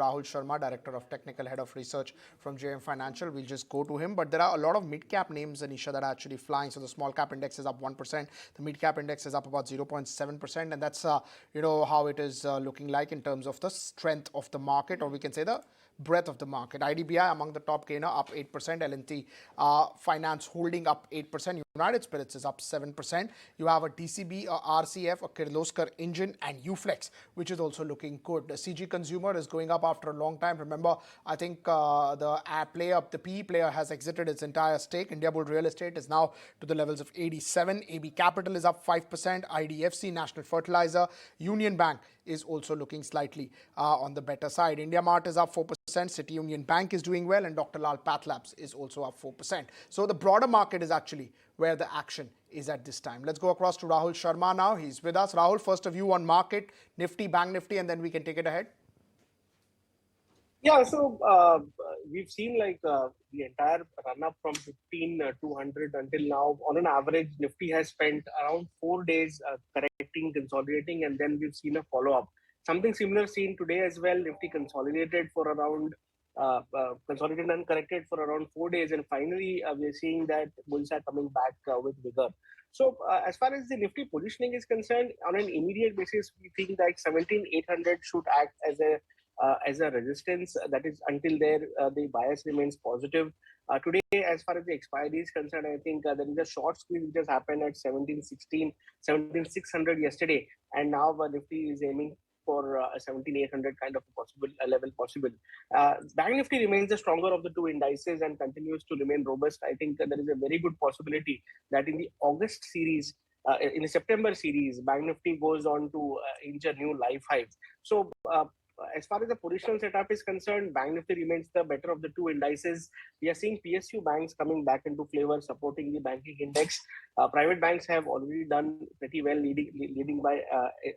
Rahul Sharma, Director of Technical Head of Research from JM Financial. We'll just go to him. But there are a lot of mid-cap names, Anisha, that are actually flying. So the small cap index is up 1%. The mid-cap index is up about 0.7%. And that's, how it is looking like in terms of the strength of the market, or we can say the breadth of the market. IDBI among the top gainer, up 8%. L&T Finance Holding up 8%. United Spirits is up 7%. You have a DCB, a RCF, a Kirloskar Engine, and Uflex, which is also looking good. The CG Consumer is going up after a long time. Remember, I think the PE player has exited its entire stake. Indiabull Real Estate is now to the levels of 87. AB Capital is up 5%. IDFC, National Fertilizer, Union Bank is also looking slightly on the better side. India Mart is up 4%. City Union Bank is doing well, and Dr. Lal Path Labs is also up 4%. So the broader market is actually where the action is at this time. Let's go across to Rahul Sharma now. He's with us. Rahul, first a view on market, Nifty, Bank Nifty, and then we can take it ahead. Yeah, so we've seen the entire run up from 15,200 until now. On an average, Nifty has spent around 4 days correcting, consolidating, and then we've seen a follow up. Something similar seen today as well. Nifty consolidated for around consolidated and corrected for around 4 days, and finally we're seeing that bulls are coming back with vigor. So as far as the Nifty positioning is concerned, on an immediate basis, we think that 17,800 should act as a resistance. That is, until there the bias remains positive. Today, as far as the expiry is concerned, I think there is a short squeeze which has happened at 1716, 17,600 yesterday, and now Nifty is aiming for a 17,800 kind of a level possible. Bank Nifty remains the stronger of the two indices and continues to remain robust. I think there is a very good possibility that in the August series, in the September series, Bank Nifty goes on to inch a new life high. So as far as the positional setup is concerned, Bank Nifty remains the better of the two indices. We are seeing PSU banks coming back into flavor, supporting the banking index. Private banks have already done pretty well, leading by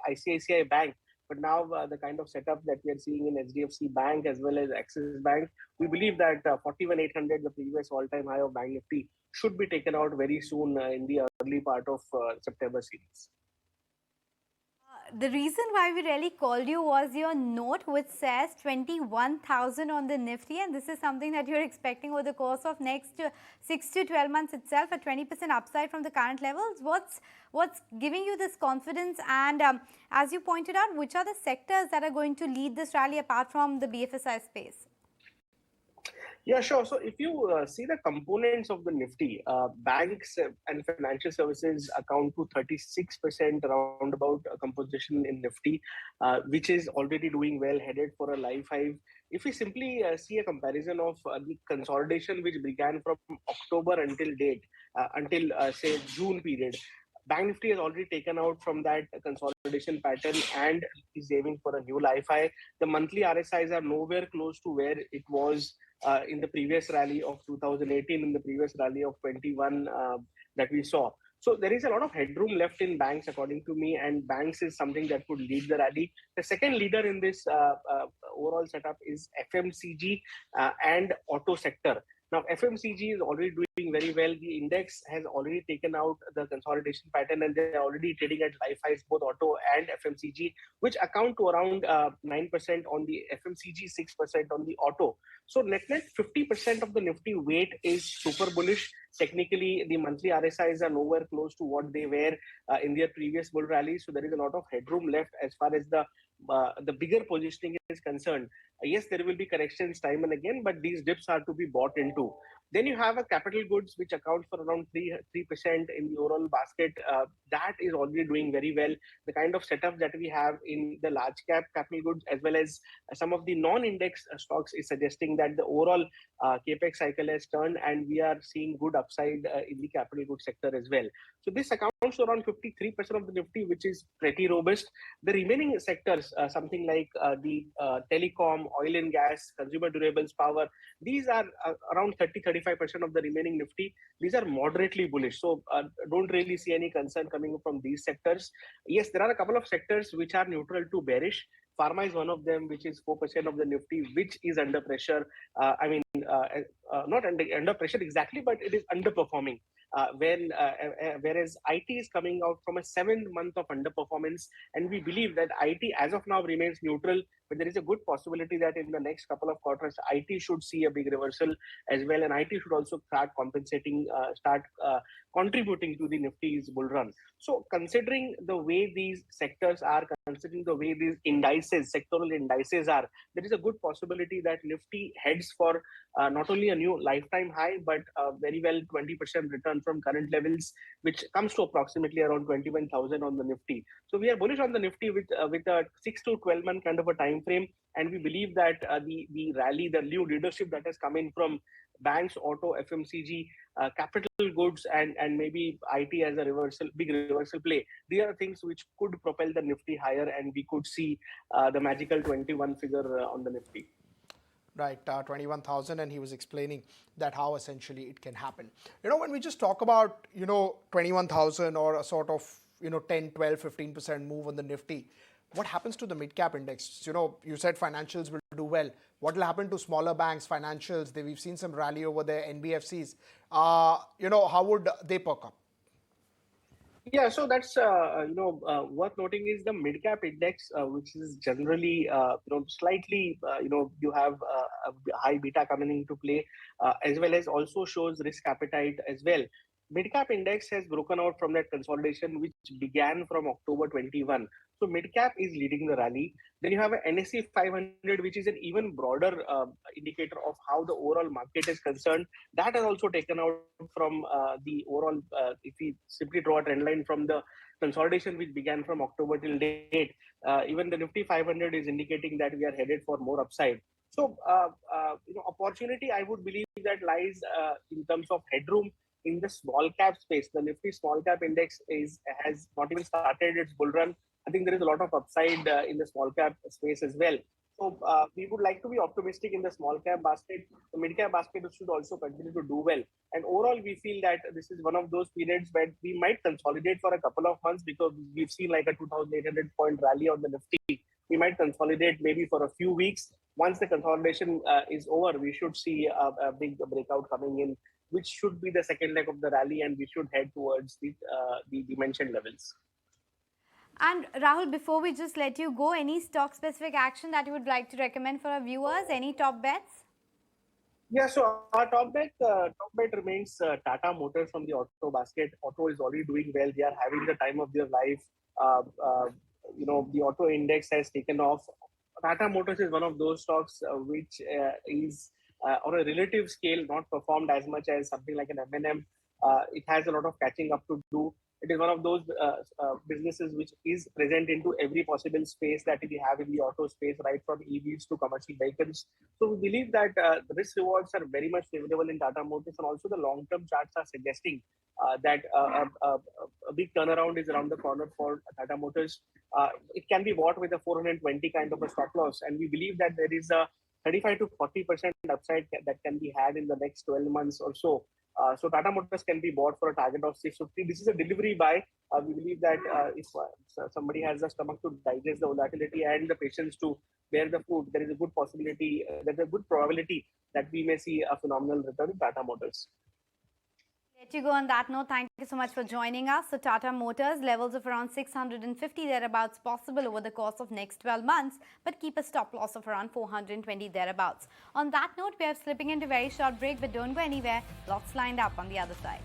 ICICI Bank. But now the kind of setup that we are seeing in HDFC Bank as well as Axis Bank, we believe that 41,800, the previous all-time high of Bank Nifty, should be taken out very soon in the early part of September series. The reason why we really called you was your note which says 21,000 on the Nifty, and this is something that you're expecting over the course of next 6 to 12 months itself, a 20% upside from the current levels. What's giving you this confidence? And as you pointed out, which are the sectors that are going to lead this rally apart from the BFSI space? Yeah, sure. So if you see the components of the Nifty, banks and financial services account to 36% around about composition in Nifty, which is already doing well, headed for a life high. If we simply see a comparison of the consolidation which began from October until date, until say June period, Bank Nifty has already taken out from that consolidation pattern and is aiming for a new life high. The monthly RSIs are nowhere close to where it was in the previous rally of 2018, in the previous rally of 21 that we saw. So there is a lot of headroom left in banks, according to me, and banks is something that could lead the rally. The second leader in this overall setup is FMCG and auto sector. Now, FMCG is already doing very well. The index has already taken out the consolidation pattern, and they're already trading at life highs, both auto and FMCG, which account to around 9% on the FMCG, 6% on the auto. So net 50% of the Nifty weight is super bullish. Technically, the monthly RSIs are nowhere close to what they were in their previous bull rally. So there is a lot of headroom left as far as the bigger positioning is concerned. Yes, there will be corrections time and again, but these dips are to be bought into. Then you have a capital goods, which accounts for around 3% in the overall basket. That is already doing very well. The kind of setup that we have in the large cap capital goods, as well as some of the non-index stocks, is suggesting that the overall capex cycle has turned, and we are seeing good upside in the capital goods sector as well. So this accounts for around 53% of the Nifty, which is pretty robust. The remaining sectors, something like the telecom, oil and gas, consumer durables, power, these are around 30-35% of the remaining Nifty. These are moderately bullish. So don't really see any concern coming from these sectors. Yes, there are a couple of sectors which are neutral to bearish. Pharma is one of them, which is 4% of the Nifty, which is under pressure. Not under pressure exactly, but it is underperforming. Whereas IT is coming out from a 7 month of underperformance, and we believe that IT as of now remains neutral. but there is a good possibility that in the next couple of quarters, IT should see a big reversal as well, and IT should also start contributing to the Nifty's bull run. So, considering the way these sectors are, considering the way these sectoral indices are, there is a good possibility that Nifty heads for not only a new lifetime high, but very well 20% return from current levels, which comes to approximately around 21,000 on the Nifty. So we are bullish on the Nifty with a 6 to 12 month kind of a time frame, and we believe that the rally, the new leadership that has come in from banks, auto, FMCG, capital goods, and maybe IT as a big reversal play. These are things which could propel the Nifty higher, and we could see the magical 21 figure on the Nifty. Right, 21,000, and he was explaining that how essentially it can happen. When we just talk about, 21,000 or a sort of, 10, 12, 15% move on the Nifty, what happens to the mid-cap index? You said financials will do well. What will happen to smaller banks, financials? We've seen some rally over there, NBFCs. How would they perk up? Yeah, so that's worth noting is the mid-cap index, which is generally slightly you have a high beta coming into play, as well as also shows risk appetite as well. Mid-cap index has broken out from that consolidation which began from October 21. So mid-cap is leading the rally. Then you have a NSE 500, which is an even broader indicator of how the overall market is concerned. That has also taken out from the overall, if we simply draw a trend line from the consolidation which began from October till date, even the Nifty 500 is indicating that we are headed for more upside. So, opportunity, I would believe that lies in terms of headroom in the small cap space. The Nifty small cap index has not even started its bull run. I think there is a lot of upside in the small cap space as well. So we would like to be optimistic in the small cap basket. The mid cap basket should also continue to do well. And overall, we feel that this is one of those periods where we might consolidate for a couple of months because we've seen like a 2,800 point rally on the Nifty. We might consolidate maybe for a few weeks. Once the consolidation is over, we should see a big breakout coming in, which should be the second leg of the rally, and we should head towards the mentioned levels. And Rahul, before we just let you go, any stock-specific action that you would like to recommend for our viewers? Any top bets? Yeah, so our top bet remains Tata Motors from the auto basket. Auto is already doing well. They are having the time of their life. The auto index has taken off. Tata Motors is one of those stocks which is on a relative scale not performed as much as something like an M&M. It has a lot of catching up to do. It is one of those businesses which is present into every possible space that we have in the auto space, right from EVs to commercial vehicles. So we believe that the risk rewards are very much favorable in Tata Motors, and also the long-term charts are suggesting that a big turnaround is around the corner for Tata Motors. It can be bought with a 420 kind of a stop loss, and we believe that there is a 35 to 40% upside that can be had in the next 12 months or so. So Tata Motors can be bought for a target of 650. This is a delivery buy. We believe that if somebody has the stomach to digest the volatility and the patience to bear the food, there is a good possibility, there's a good probability that we may see a phenomenal return in Tata Motors. Let you go on that note. Thank you so much for joining us. So Tata Motors, levels of around 650 thereabouts possible over the course of next 12 months, but keep a stop loss of around 420 thereabouts. On that note, we are slipping into a very short break, but don't go anywhere. Lots lined up on the other side.